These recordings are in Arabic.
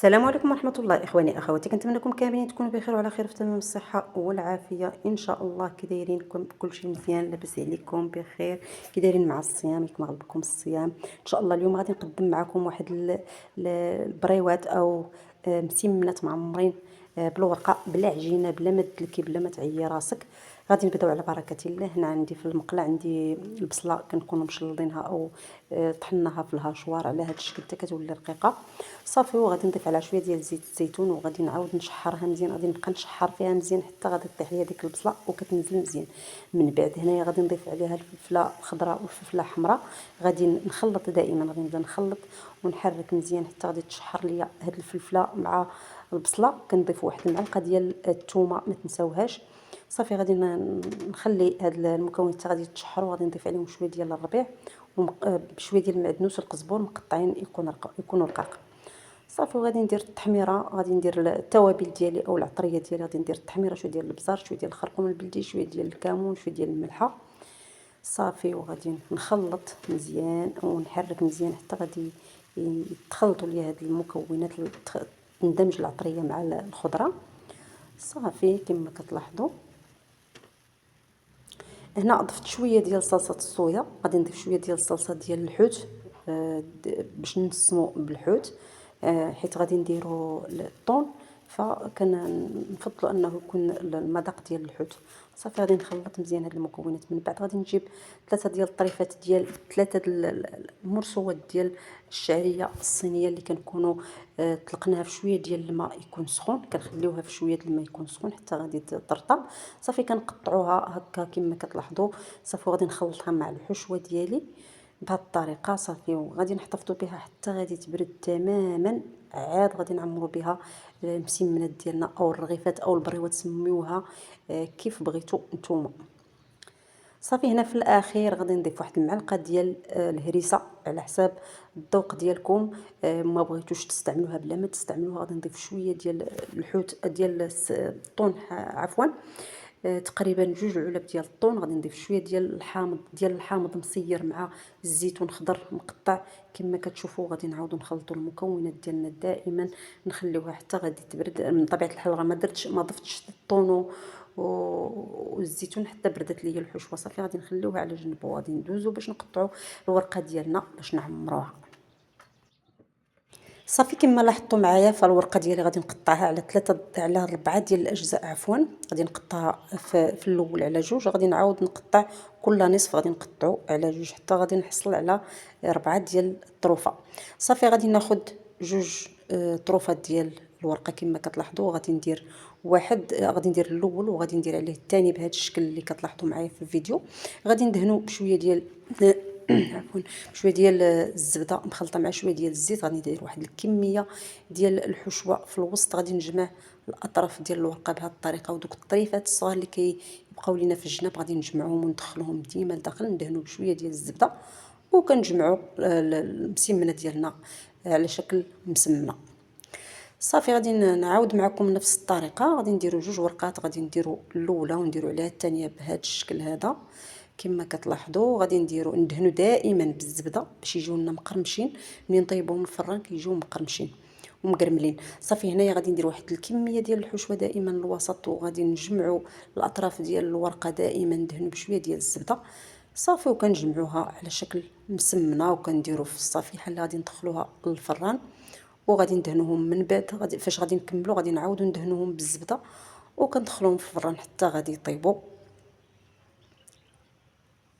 السلام عليكم ورحمة الله إخواني أخواتي، كنتمنى لكم كاملين تكونوا بخير وعلى خير في تمام الصحة والعافية إن شاء الله. كي دايرينكم كلشي مزيان لاباس عليكم بخير؟ كي دايرين مع الصيام؟ ياك مغلبكم الصيام إن شاء الله. اليوم غادي نقدم معكم واحد البريوات أو مسمنات معمرين بالورقة بلا عجينة بلا ما تدلكي بلا ما تعيي راسك. غادي نبداو على بركة الله. هنا عندي في المقله عندي البصله كنكونوا مشلضينها او طحناها في الهاشوار على هذا الشكل حتى كتولي رقيقه صافي. وغادي نضيف عليها شويه ديال زيت الزيتون وغادي نعاود نشحرها مزيان. غادي نبقى نشحر فيها مزيان حتى غادي طيح ليا ديك البصله وكتنزل مزيان. من بعد هنايا غادي نضيف عليها الفلفله الخضراء والفلفله الحمراء. غادي نخلط دائما، غادي نبدا نخلط ونحرك مزيان حتى غادي تشحر ليا هاد الفلفله مع البصله. كنضيف واحد المعلقه ديال الثومه ما تنساوهاش. صافي غادي نخلي هاد المكونات حتى غادي يتشحروا. غادي نضيف عليهم شويه ديال الربيع وشويه ديال المعدنوس والقزبور مقطعين يكونوا رقاق. صافي وغادي ندير التحميره. غادي ندير التوابل ديالي او العطريه ديالي. غادي ندير التحميره شويه ديال البزار، شويه ديال الخرقوم البلدي، شويه ديال الكمون، شويه ديال الملحه. صافي وغادي نخلط مزيان ونحرك مزيان حتى غادي يتخلطوا لي هاد المكونات، تندمج العطريه مع الخضره. صافي كما كتلاحظوا هنا ضفت شويه ديال صلصه الصويا. غادي نضيف شويه ديال الصلصه ديال الحوت باش نسمو بالحوت حيت غادي نديرو الطون، فكنفضلوا انه يكون المذاق ديال الحوت. صافي غادي نخلط مزيان هاد المكونات. من بعد غادي نجيب ثلاثه المرصوات ديال الشعريه الصينيه اللي كنكونوا طلقناها في شويه ديال الماء يكون سخون. كنخليوها في شويه الماء يكون سخون حتى غادي ترطب. صافي كنقطعوها هكا كما كتلاحظوا. صافي غادي نخلطها مع الحشوه ديالي بهذه الطريقه. صافي وغادي نحتفظوا بها حتى غادي تبرد تماما. عاد غادي نعمروا بها المسمنات ديالنا او الرغيفات او البريوات، سميوها كيف بغيتوا نتوما. صافي هنا في الاخير غادي نضيف واحد المعلقه ديال الهريسه على حساب الذوق ديالكم. ما بغيتوش تستعملوها بلا ما تستعملوها. غادي نضيف شويه ديال الحوت ديال الطون عفوا تقريبا 2 علب ديال الطون. غادي نضيف شويه ديال الحامض مصير مع الزيتون خضر مقطع كما كتشوفوا. غادي نعاودوا نخلطوا المكونات ديالنا دائما، نخليوها حتى غادي تبرد. من طبيعه الحال ما ضفتش الطون والزيتون حتى بردت ليا الحشوه. صافي غادي نخليوها على جنب وغادي ندوزو باش نقطعوا الورقه ديالنا باش نعمروها. صافي كما لاحظتوا معايا فالورقه ديالي غادي نقطعها على 4 ديال الاجزاء عفوا. غادي نقطعها في الاول على 2، غادي نعاود نقطع كل نصف غادي نقطعو على 2 حتى غادي نحصل على 4 ديال الطروفه. صافي غادي ناخذ 2 طروفات ديال الورقه كما كتلاحظوا. غادي ندير واحد، غادي ندير الاول وغادي ندير عليه الثاني بهذا الشكل اللي كتلاحظوا معايا في الفيديو. غادي ندهنوا بشويه ديال عفوا شويه ديال الزبده مخلطه مع شويه ديال الزيت. غادي ندير واحد الكميه ديال الحشوه في الوسط. غادي نجمع الاطراف ديال الورقه بهذه الطريقه، ودوك الطريفات الصغار اللي كيبقاو لينا في الجناب غادي نجمعوهم وندخلوهم ديما لداخل. ندهنوا بشويه ديال الزبده وكنجمعوا المسمنه ديالنا على شكل مسمنه. صافي غادي نعاود معكم نفس الطريقه. غادي نديروا 2 ورقات، غادي نديروا الاولى ونديروا عليها الثانيه بهذا الشكل هذا كما كتلاحظوا. غادي ندهنوا دائما بالزبده باش يجيو لنا مقرمشين. ملي نطيبوهم في الفران كيجيو مقرمشين ومقرملين. صافي هنايا غادي ندير واحد الكميه ديال الحشوه دائما الوسط، وغادي نجمعوا الاطراف ديال الورقه دائما ندهنوا بشويه ديال الزبده. صافي وكنجمعوها على شكل مسمنه وكنديروا في الصفيحه اللي غادي ندخلوها للفران. وغادي ندهنوهم من بعد فاش غادي نكملوا غادي نعاودوا ندهنوهم بالزبده وكندخلوهم في الفران حتى غادي يطيبوا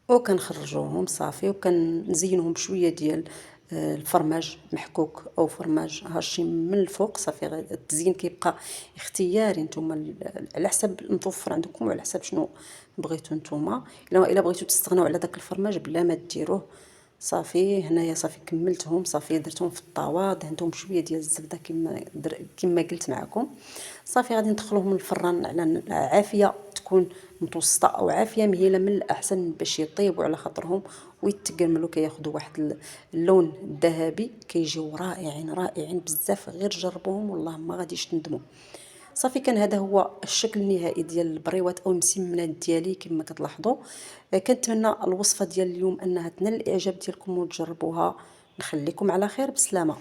وكنخرجوهم. صافي وكنزينهم بشويه ديال الفرماج محكوك او فرماج هاشم من الفوق. صافي التزيين كيبقى اختياري نتوما على حسب المتوفر عندكم وعلى حسب شنو بغيتوا نتوما. الا بغيتوا تستغناو على داك الفرماج بلا ما ديروه. صافي هنايا صافي كملتهم. صافي درتهم في الطاوه دهنتهم بشويه ديال الزبده كما قلت معكم. صافي غادي ندخلوهم للفران على عافيه تكون متوسطه او عافيه مهيله من الاحسن باش يطيبوا على خاطرهم ويتكملوا كياخذوا واحد اللون الذهبي كيجيو رائعين بزاف. غير جربوهم والله ما غاديش تندموا. صافي كان هذا هو الشكل النهائي ديال البريوات او المسمنات ديالي كما كتلاحظوا. كنتمنى الوصفه ديال اليوم انها تنال الاعجاب ديالكم وتجربوها. نخليكم على خير، بسلامه.